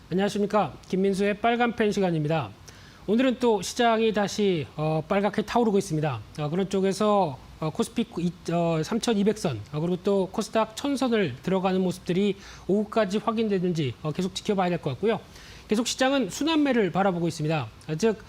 안녕하십니까. 김민수의 빨간펜 시간입니다. 오늘은 또 시장이 다시 빨갛게 타오르고 있습니다. 그런 쪽에서 코스피 3,200선 그리고 또 코스닥 1,000선을 들어가는 모습들이 오후까지 확인되는지 계속 지켜봐야 될 것 같고요. 계속 시장은 순환매를 바라보고 있습니다. 즉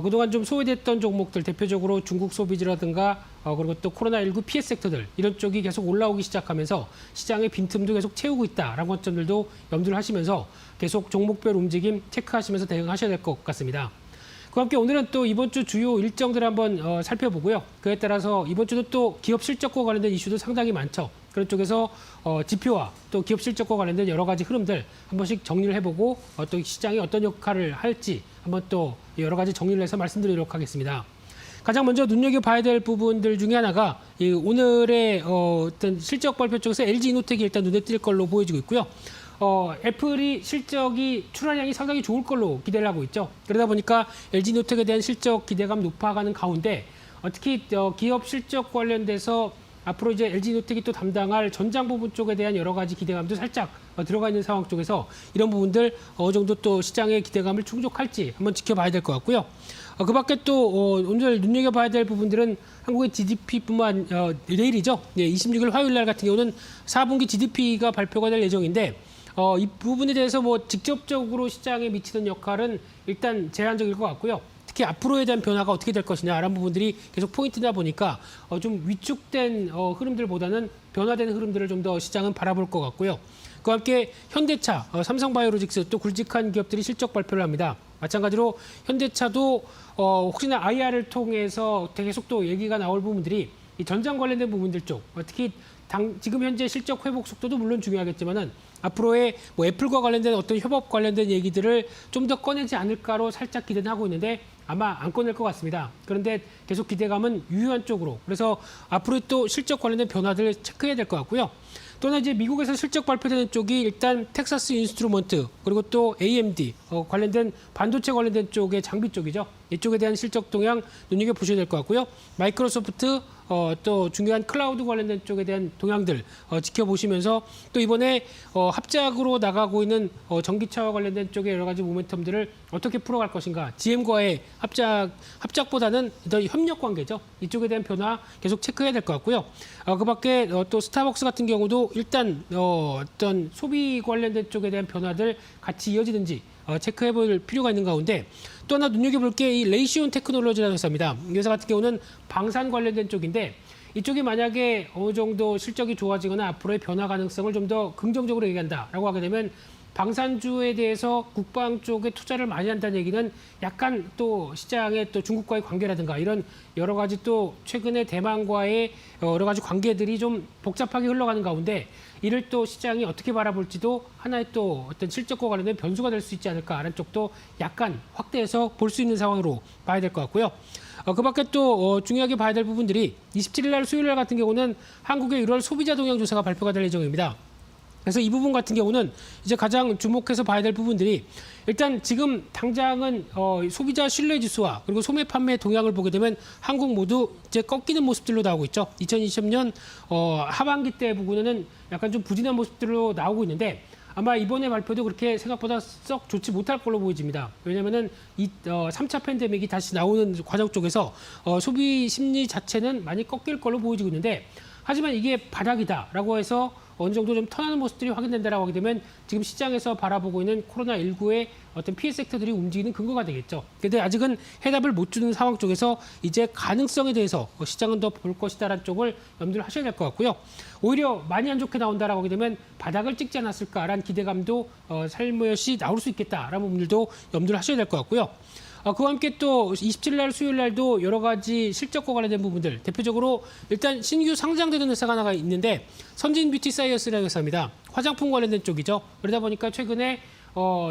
그동안 좀 소외됐던 종목들 대표적으로 중국 소비지라든가 그리고 또 코로나19 피해 섹터들 이런 쪽이 계속 올라오기 시작하면서 시장의 빈틈도 계속 채우고 있다라는 관점들도 염두를 하시면서 계속 종목별 움직임 체크하시면서 대응하셔야 될 것 같습니다. 그와 함께 오늘은 또 이번 주 주요 일정들을 한번 살펴보고요. 그에 따라서 이번 주도 또 기업 실적과 관련된 이슈도 상당히 많죠. 그런 쪽에서 지표와 또 기업 실적과 관련된 여러 가지 흐름들 한 번씩 정리를 해보고 또 시장이 어떤 역할을 할지 한번 또 여러 가지 정리를 해서 말씀드리도록 하겠습니다. 가장 먼저 눈여겨봐야 될 부분들 중에 하나가 오늘의 어떤 실적 발표 쪽에서 LG이노텍이 일단 눈에 띌 걸로 보여지고 있고요. 애플이 실적이 출하량이 상당히 좋을 걸로 기대를 하고 있죠. 그러다 보니까 LG이노텍에 대한 실적 기대감 높아가는 가운데 특히 기업 실적 관련돼서 앞으로 이제 LG이노텍이 또 담당할 전장 부분 쪽에 대한 여러 가지 기대감도 살짝 들어가 있는 상황 쪽에서 이런 부분들 어느 정도 또 시장의 기대감을 충족할지 한번 지켜봐야 될 것 같고요. 그 밖에 또 오늘 눈여겨봐야 될 부분들은 한국의 GDP뿐만 내일이죠. 26일 화요일 날 같은 경우는 4분기 GDP가 발표가 될 예정인데 이 부분에 대해서 뭐 직접적으로 시장에 미치는 역할은 일단 제한적일 것 같고요. 특히 앞으로에 대한 변화가 어떻게 될 것이냐라는 부분들이 계속 포인트다 보니까 좀 위축된 흐름들보다는 변화된 흐름들을 좀 더 시장은 바라볼 것 같고요. 그와 함께 현대차, 삼성바이오로직스 또 굵직한 기업들이 실적 발표를 합니다. 마찬가지로 현대차도 혹시나 IR을 통해서 계속 또 얘기가 나올 부분들이 이 전장 관련된 부분들 쪽, 특히 지금 현재 실적 회복 속도도 물론 중요하겠지만은 앞으로의 뭐 애플과 관련된 어떤 협업 관련된 얘기들을 좀 더 꺼내지 않을까로 살짝 기대는 하고 있는데 아마 안 꺼낼 것 같습니다. 그런데 계속 기대감은 유효한 쪽으로. 그래서 앞으로 또 실적 관련된 변화들을 체크해야 될 것 같고요. 또는 이제 미국에서 실적 발표되는 쪽이 일단 텍사스 인스트루먼트 그리고 또 AMD 관련된 반도체 관련된 쪽의 장비 쪽이죠. 이쪽에 대한 실적 동향 눈여겨보셔야 될 것 같고요. 마이크로소프트 또 중요한 클라우드 관련된 쪽에 대한 동향들 지켜보시면서 또 이번에 합작으로 나가고 있는 전기차와 관련된 쪽의 여러 가지 모멘텀들을 어떻게 풀어갈 것인가. GM과의 합작보다는 더 협력 관계죠. 이쪽에 대한 변화 계속 체크해야 될 것 같고요. 그 밖에 또 스타벅스 같은 경우도 일단 어떤 소비 관련된 쪽에 대한 변화들 같이 이어지는지 체크해 볼 필요가 있는 가운데 또 하나 눈여겨볼 게 이 레이시온 테크놀로지라는 회사입니다. 이 회사 같은 경우는 방산 관련된 쪽인데 이쪽이 만약에 어느 정도 실적이 좋아지거나 앞으로의 변화 가능성을 좀 더 긍정적으로 얘기한다라고 하게 되면 방산주에 대해서 국방 쪽에 투자를 많이 한다는 얘기는 약간 또 시장의 또 중국과의 관계라든가 이런 여러 가지 또 최근에 대만과의 여러 가지 관계들이 좀 복잡하게 흘러가는 가운데 이를 또 시장이 어떻게 바라볼지도 하나의 또 어떤 실적과 관련된 변수가 될 수 있지 않을까라는 쪽도 약간 확대해서 볼 수 있는 상황으로 봐야 될 것 같고요. 그 밖에 또 중요하게 봐야 될 부분들이 27일 날 수요일 날 같은 경우는 한국의 1월 소비자 동향 조사가 발표가 될 예정입니다. 그래서 이 부분 같은 경우는 이제 가장 주목해서 봐야 될 부분들이 일단 지금 당장은 소비자 신뢰 지수와 그리고 소매 판매 동향을 보게 되면 한국 모두 이제 꺾이는 모습들로 나오고 있죠. 2020년 하반기 때 부분에는 약간 좀 부진한 모습들로 나오고 있는데 아마 이번에 발표도 그렇게 생각보다 썩 좋지 못할 걸로 보여집니다. 왜냐하면은 이 3차 팬데믹이 다시 나오는 과정 쪽에서 소비 심리 자체는 많이 꺾일 걸로 보여지고 있는데 하지만 이게 바닥이다라고 해서 어느 정도 좀 턴하는 모습들이 확인된다라고 하게 되면 지금 시장에서 바라보고 있는 코로나19의 어떤 피해 섹터들이 움직이는 근거가 되겠죠. 그런데 아직은 해답을 못 주는 상황 쪽에서 이제 가능성에 대해서 시장은 더 볼 것이다라는 쪽을 염두를 하셔야 될 것 같고요. 오히려 많이 안 좋게 나온다라고 하게 되면 바닥을 찍지 않았을까라는 기대감도 살며시 나올 수 있겠다라는 부분들도 염두를 하셔야 될 것 같고요. 그와 함께 또 27일 날 수요일 날도 여러 가지 실적과 관련된 부분들 대표적으로 일단 신규 상장되는 회사가 하나가 있는데 선진 뷰티 사이언스라는 회사입니다. 화장품 관련된 쪽이죠. 그러다 보니까 최근에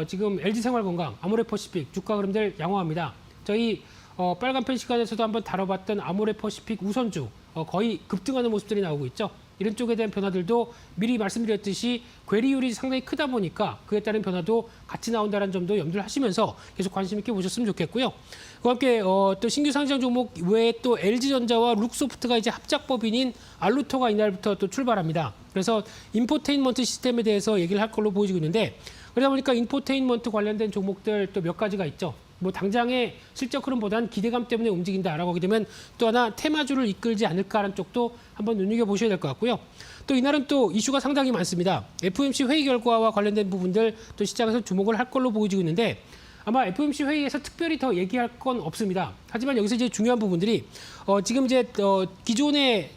지금 LG생활건강, 아모레퍼시픽 주가 흐름들 양호합니다. 저희 빨간펜 시간에서도 한번 다뤄봤던 아모레퍼시픽 우선주 거의 급등하는 모습들이 나오고 있죠. 이런 쪽에 대한 변화들도 미리 말씀드렸듯이 괴리율이 상당히 크다 보니까 그에 따른 변화도 같이 나온다는 점도 염두를 하시면서 계속 관심 있게 보셨으면 좋겠고요. 그와 함께 또 신규 상장 종목 외에 또 LG전자와 룩소프트가 이제 합작법인인 알루토가 이날부터 또 출발합니다. 그래서 인포테인먼트 시스템에 대해서 얘기를 할 걸로 보여지고 있는데 그러다 보니까 인포테인먼트 관련된 종목들 또 몇 가지가 있죠. 뭐 당장의 실적 흐름보다는 기대감 때문에 움직인다라고 하게 되면 또 하나 테마주를 이끌지 않을까라는 쪽도 한번 눈여겨보셔야 될 것 같고요. 또 이날은 또 이슈가 상당히 많습니다. FOMC 회의 결과와 관련된 부분들 또 시장에서 주목을 할 걸로 보여지고 있는데 아마 FOMC 회의에서 특별히 더 얘기할 건 없습니다. 하지만 여기서 이제 중요한 부분들이 지금 이제 기존의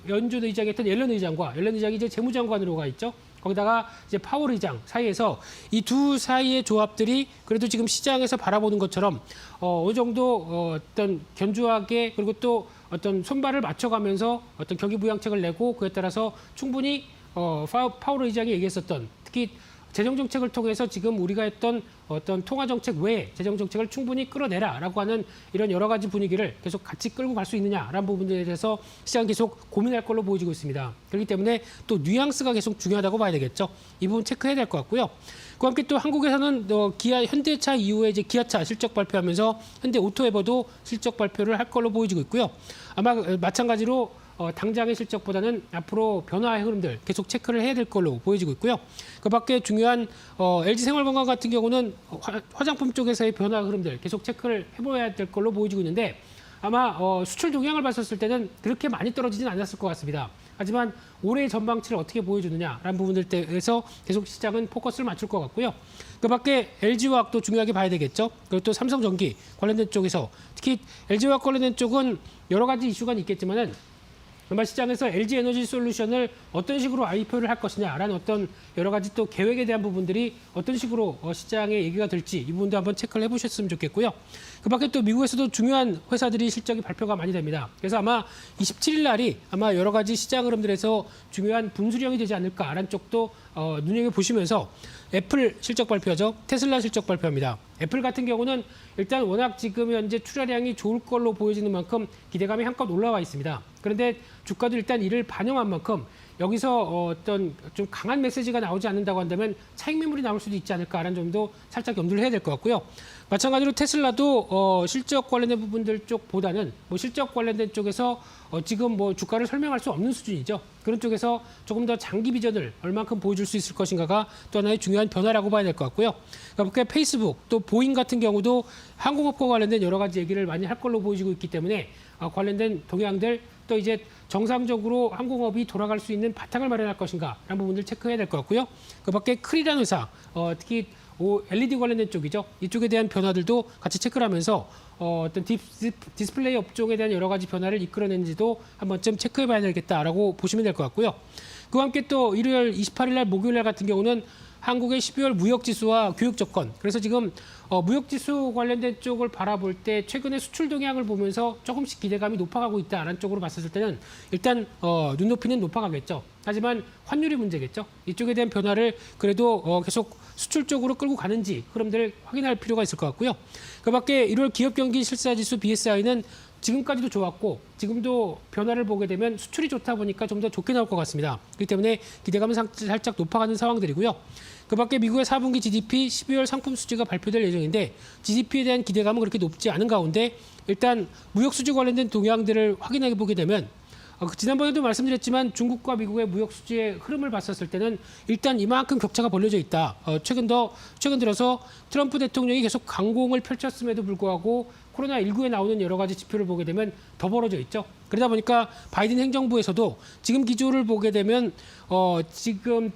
연준 의장이었던 옐런 의장이 이제 재무장관으로 가 있죠. 거기다가 이제 파월 의장 사이에서 이 두 사이의 조합들이 그래도 지금 시장에서 바라보는 것처럼 어느 정도 어떤 견주하게 그리고 또 어떤 손발을 맞춰가면서 어떤 경기 부양책을 내고 그에 따라서 충분히 파월 의장이 얘기했었던 특히 재정 정책을 통해서 지금 우리가 했던 어떤 통화 정책 외에 재정 정책을 충분히 끌어내라라고 하는 이런 여러 가지 분위기를 계속 같이 끌고 갈 수 있느냐라는 부분들에 대해서 시장 계속 고민할 걸로 보여지고 있습니다. 그렇기 때문에 또 뉘앙스가 계속 중요하다고 봐야 되겠죠. 이 부분 체크해야 될 것 같고요. 그와 함께 또 한국에서는 기아 현대차 이후에 이제 기아차 실적 발표하면서 현대 오토에버도 실적 발표를 할 걸로 보여지고 있고요. 아마 마찬가지로 당장의 실적보다는 앞으로 변화의 흐름들 계속 체크를 해야 될 걸로 보여지고 있고요. 그 밖에 중요한 LG생활건강 같은 경우는 화장품 쪽에서의 변화 흐름들 계속 체크를 해봐야 될 걸로 보여지고 있는데 아마 수출 동향을 봤었을 때는 그렇게 많이 떨어지진 않았을 것 같습니다. 하지만 올해의 전망치를 어떻게 보여주느냐라는 부분들 때에서 계속 시장은 포커스를 맞출 것 같고요. 그 밖에 LG화학도 중요하게 봐야 되겠죠. 그리고 또 삼성전기 관련된 쪽에서 특히 LG화학 관련된 쪽은 여러 가지 이슈가 있겠지만은 정말 시장에서 LG에너지솔루션을 어떤 식으로 IPO를 할 것이냐라는 어떤 여러 가지 또 계획에 대한 부분들이 어떤 식으로 시장에 얘기가 될지 이 부분도 한번 체크를 해보셨으면 좋겠고요. 그 밖에 또 미국에서도 중요한 회사들이 실적이 발표가 많이 됩니다. 그래서 아마 27일 날이 아마 여러 가지 시장 흐름들에서 중요한 분수령이 되지 않을까라는 쪽도 눈여겨보시면서 애플 실적 발표하죠. 테슬라 실적 발표합니다. 애플 같은 경우는 일단 워낙 지금 현재 출하량이 좋을 걸로 보여지는 만큼 기대감이 한껏 올라와 있습니다. 그런데 주가도 일단 이를 반영한 만큼 여기서 어떤 좀 강한 메시지가 나오지 않는다고 한다면 차익 매물이 나올 수도 있지 않을까라는 점도 살짝 염두를 해야 될 것 같고요. 마찬가지로 테슬라도 실적 관련된 부분들 쪽보다는 뭐 실적 관련된 쪽에서 지금 뭐 주가를 설명할 수 없는 수준이죠. 그런 쪽에서 조금 더 장기 비전을 얼만큼 보여줄 수 있을 것인가가 또 하나의 중요한 변화라고 봐야 될 것 같고요. 그러니까 페이스북 또 보잉 같은 경우도 항공업과 관련된 여러 가지 얘기를 많이 할 걸로 보여지고 있기 때문에 관련된 동향들 또 이제 정상적으로 항공업이 돌아갈 수 있는 바탕을 마련할 것인가 라는 부분들 체크해야 될 것 같고요. 그 밖에 크리라는 회사 특히 LED 관련된 쪽이죠. 이쪽에 대한 변화들도 같이 체크를 하면서 어떤 디스플레이 업종에 대한 여러 가지 변화를 이끌어낸지도 한 번쯤 체크해 봐야 되겠다라고 보시면 될 것 같고요. 그와 함께 또 일요일 28일 날 목요일 날 같은 경우는 한국의 12월 무역지수와 교육조건. 그래서 지금 무역지수 관련된 쪽을 바라볼 때 최근에 수출 동향을 보면서 조금씩 기대감이 높아가고 있다라는 쪽으로 봤을 때는 일단 눈높이는 높아가겠죠. 하지만 환율이 문제겠죠. 이쪽에 대한 변화를 그래도 계속 수출 쪽으로 끌고 가는지 흐름들을 확인할 필요가 있을 것 같고요. 그 밖에 1월 기업경기 실사지수 BSI는 지금까지도 좋았고 지금도 변화를 보게 되면 수출이 좋다 보니까 좀 더 좋게 나올 것 같습니다. 그렇기 때문에 기대감은 살짝 높아가는 상황들이고요. 그 밖에 미국의 4분기 GDP 12월 상품 수지가 발표될 예정인데 GDP에 대한 기대감은 그렇게 높지 않은 가운데 일단 무역 수지 관련된 동향들을 확인해 보게 되면 지난번에도 말씀드렸지만 중국과 미국의 무역 수지의 흐름을 봤었을 때는 일단 이만큼 격차가 벌려져 있다. 최근 들어서 트럼프 대통령이 계속 강공을 펼쳤음에도 불구하고 코로나19에 나오는 여러 가지 지표를 보게 되면 더 벌어져 있죠. 그러다 보니까 바이든 행정부에서도 지금 기조를 보게 되면 지금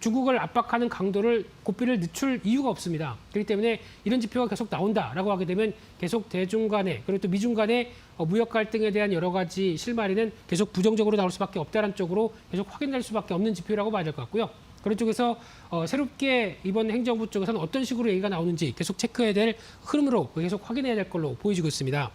중국을 압박하는 강도를 고삐를 늦출 이유가 없습니다. 그렇기 때문에 이런 지표가 계속 나온다라고 하게 되면 계속 대중 간에 그리고 또 미중 간의 무역 갈등에 대한 여러 가지 실마리는 계속 부정적으로 나올 수밖에 없다는 쪽으로 계속 확인될 수밖에 없는 지표라고 봐야 될 것 같고요. 그런 쪽에서 새롭게 이번 행정부 쪽에서는 어떤 식으로 얘기가 나오는지 계속 체크해야 될 흐름으로 계속 확인해야 될 걸로 보여지고 있습니다.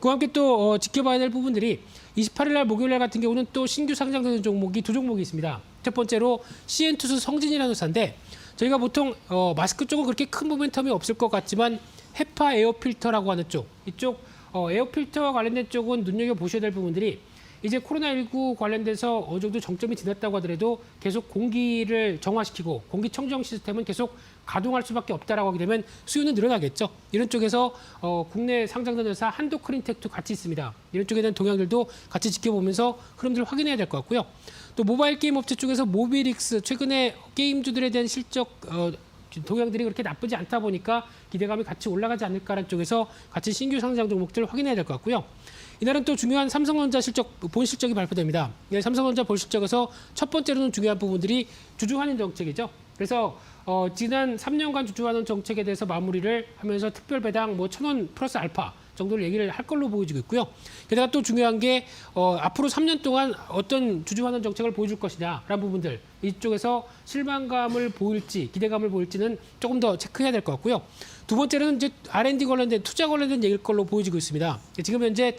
그와 함께 또 지켜봐야 될 부분들이 28일 날 목요일 날 같은 경우는 또 신규 상장되는 종목이 두 종목이 있습니다. 첫 번째로 CN투스 성진이라는 회사인데 저희가 보통 마스크 쪽은 그렇게 큰 모멘텀이 없을 것 같지만 헤파 에어필터라고 하는 쪽 이쪽 에어필터와 관련된 쪽은 눈여겨보셔야 될 부분들이 이제 코로나19 관련돼서 어느 정도 정점이 지났다고 하더라도 계속 공기를 정화시키고 공기청정 시스템은 계속 가동할 수밖에 없다라고 하게 되면 수요는 늘어나겠죠. 이런 쪽에서 국내 상장된 회사 한도크린텍도 같이 있습니다. 이런 쪽에 대한 동향들도 같이 지켜보면서 흐름들을 확인해야 될 것 같고요. 또 모바일 게임 업체 쪽에서 모비릭스 최근에 게임주들에 대한 실적 동향들이 그렇게 나쁘지 않다 보니까 기대감이 같이 올라가지 않을까라는 쪽에서 같이 신규 상장 종목들 확인해야 될 것 같고요. 이날은 또 중요한 삼성전자 본 실적이 발표됩니다. 삼성전자 본 실적에서 첫 번째로는 중요한 부분들이 주주환원 정책이죠. 그래서 지난 3년간 주주환원 정책에 대해서 마무리를 하면서 특별 배당 1,000원 플러스 알파 정도를 얘기를 할 걸로 보여지고 있고요. 게다가 또 중요한 게 앞으로 3년 동안 어떤 주주환원 정책을 보여줄 것이냐라는 부분들 이쪽에서 실망감을 보일지 기대감을 보일지는 조금 더 체크해야 될 것 같고요. 두 번째는 이제 R&D 관련된 투자 관련된 얘기일 걸로 보여지고 있습니다. 지금 현재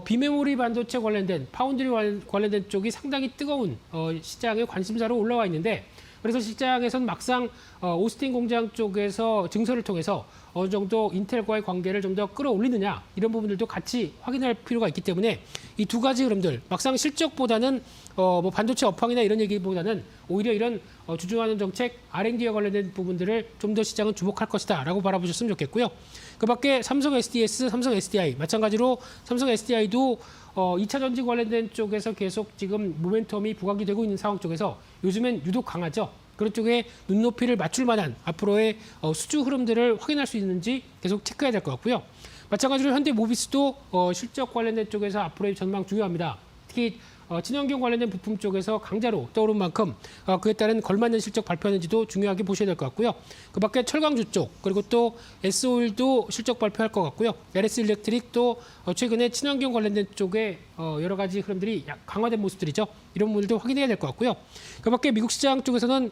비메모리 반도체 관련된 파운드리 관련된 쪽이 상당히 뜨거운 시장의 관심사로 올라와 있는데 그래서 시장에서는 막상 오스틴 공장 쪽에서 증설을 통해서 어느 정도 인텔과의 관계를 좀 더 끌어올리느냐 이런 부분들도 같이 확인할 필요가 있기 때문에 이 두 가지 흐름들 막상 실적보다는 뭐 반도체 업황이나 이런 얘기보다는 오히려 이런 주주환원 정책 R&D와 관련된 부분들을 좀 더 시장은 주목할 것이다라고 바라보셨으면 좋겠고요. 그밖에 삼성 SDS, 삼성 SDI 마찬가지로 삼성 SDI도 2차 전지 관련된 쪽에서 계속 지금 모멘텀이 부각이 되고 있는 상황 쪽에서 요즘엔 유독 강하죠. 그런 쪽에 눈높이를 맞출 만한 앞으로의 수주 흐름들을 확인할 수 있는지 계속 체크해야 될 것 같고요. 마찬가지로 현대모비스도 실적 관련된 쪽에서 앞으로의 전망 중요합니다. 특히 친환경 관련된 부품 쪽에서 강자로 떠오른 만큼 그에 따른 걸맞는 실적 발표하는지도 중요하게 보셔야 될 것 같고요. 그밖에 철강주 쪽 그리고 또 S-오일도 실적 발표할 것 같고요. LS 일렉트릭도 최근에 친환경 관련된 쪽에 여러 가지 흐름들이 강화된 모습들이죠. 이런 부분들도 확인해야 될 것 같고요. 그밖에 미국 시장 쪽에서는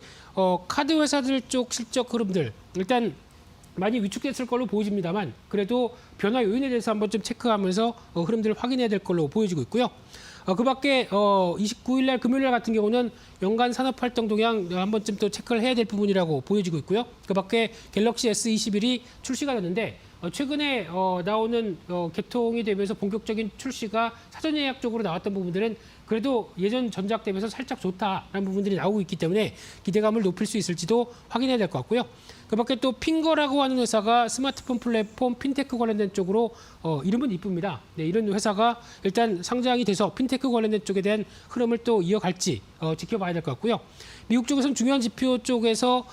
카드 회사들 쪽 실적 흐름들 일단 많이 위축됐을 걸로 보여집니다만 그래도 변화 요인에 대해서 한번 좀 체크하면서 흐름들을 확인해야 될 걸로 보여지고 있고요. 그밖에 29일 날 금요일 날 같은 경우는 연간 산업활동 동향 한 번쯤 또 체크를 해야 될 부분이라고 보여지고 있고요. 그밖에 갤럭시 S21이 출시가 됐는데 최근에 나오는 개통이 되면서 본격적인 출시가 사전 예약 쪽으로 나왔던 부분들은 그래도 예전 전작 대비해서 살짝 좋다라는 부분들이 나오고 있기 때문에 기대감을 높일 수 있을지도 확인해야 될 것 같고요. 그밖에 또 핑거라고 하는 회사가 스마트폰 플랫폼 핀테크 관련된 쪽으로 이름은 이쁩니다. 네, 이런 회사가 일단 상장이 돼서 핀테크 관련된 쪽에 대한 흐름을 또 이어갈지 지켜봐야 될 것 같고요. 미국 쪽에서는 중요한 지표 쪽에서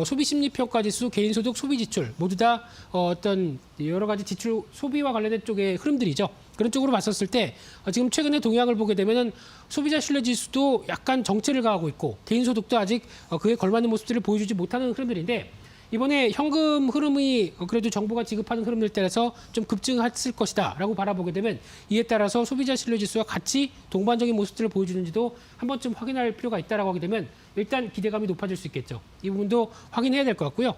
소비심리평가지수, 개인소득, 소비지출 모두 다 어떤 여러 가지 지출 소비와 관련된 쪽의 흐름들이죠. 그런 쪽으로 봤었을 때 지금 최근에 동향을 보게 되면은 소비자 신뢰지수도 약간 정체를 가하고 있고 개인소득도 아직 그에 걸맞는 모습들을 보여주지 못하는 흐름들인데 이번에 현금 흐름이 그래도 정부가 지급하는 흐름들 따라서 좀 급증했을 것이다라고 바라보게 되면 이에 따라서 소비자 신뢰지수와 같이 동반적인 모습들을 보여주는지도 한 번쯤 확인할 필요가 있다라고 하게 되면 일단 기대감이 높아질 수 있겠죠. 이 부분도 확인해야 될 것 같고요.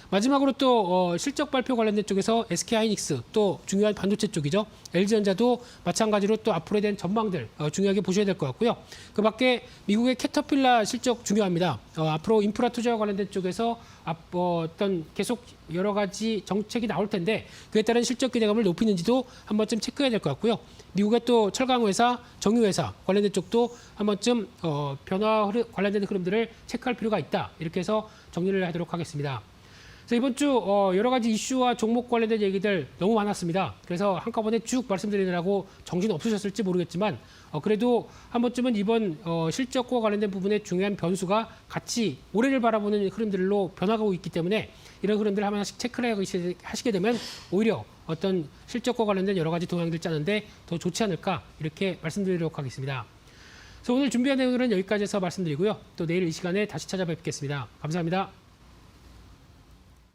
마지막으로 또 실적 발표 관련된 쪽에서 SK하이닉스 또 중요한 반도체 쪽이죠. LG전자도 마찬가지로 또 앞으로에 대한 전망들 중요하게 보셔야 될 것 같고요. 그밖에 미국의 캐터필라 실적 중요합니다. 앞으로 인프라 투자와 관련된 쪽에서 어떤 계속 여러 가지 정책이 나올 텐데 그에 따른 실적 기대감을 높이는지도 한 번쯤 체크해야 될 것 같고요. 미국의 또 철강회사, 정유회사 관련된 쪽도 한 번쯤 변화 관련된 흐름들을 체크할 필요가 있다. 이렇게 해서 정리를 하도록 하겠습니다. 그래서 이번 주 여러 가지 이슈와 종목 관련된 얘기들 너무 많았습니다. 그래서 한꺼번에 쭉 말씀드리느라고 정신 없으셨을지 모르겠지만 그래도 한 번쯤은 이번 실적과 관련된 부분의 중요한 변수가 같이 올해를 바라보는 흐름들로 변화가고 있기 때문에 이런 흐름들을 하나씩 체크를 하시게 되면 오히려 어떤 실적과 관련된 여러 가지 동향들 짜는데 더 좋지 않을까 이렇게 말씀드리도록 하겠습니다. 그래서 오늘 준비한 내용들은 여기까지 해서 말씀드리고요. 또 내일 이 시간에 다시 찾아뵙겠습니다. 감사합니다.